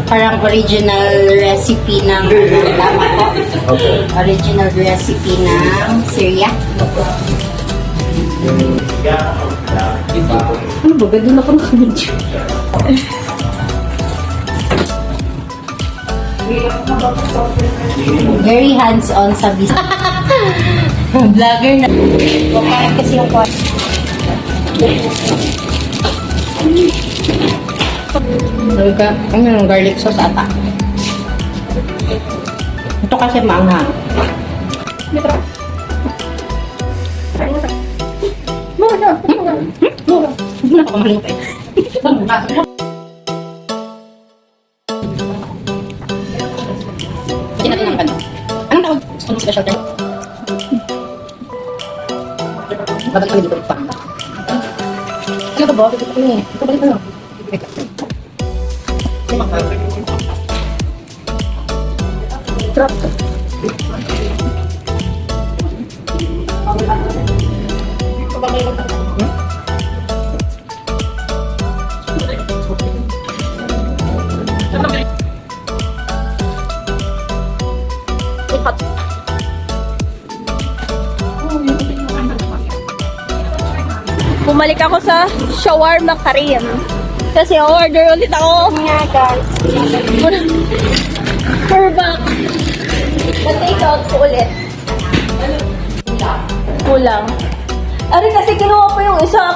Parang original recipe ng tama ko. Okay. Original recipe ng Syria. Ano ba? Ganda na ko nakabidyo. Very hands-on sa business. Vlogger na. Kakain kasi yung kwan. Ano yung garlic sauce ata? Ito kasi maanghang. Muna ako mahalingap eh. Hindi natin ang gano'n. Anong tawag? Anong special term? Babalik kami dito pa. Ano ba ba? Ito pa kami. Ito balik ano? Trap. Bumalik ako sa shawarma Karim. Kasi order ulit ako. Nga guys. For back. Na-take out ko ulit. Kulang. Ari kasi kinuha ko yung isa.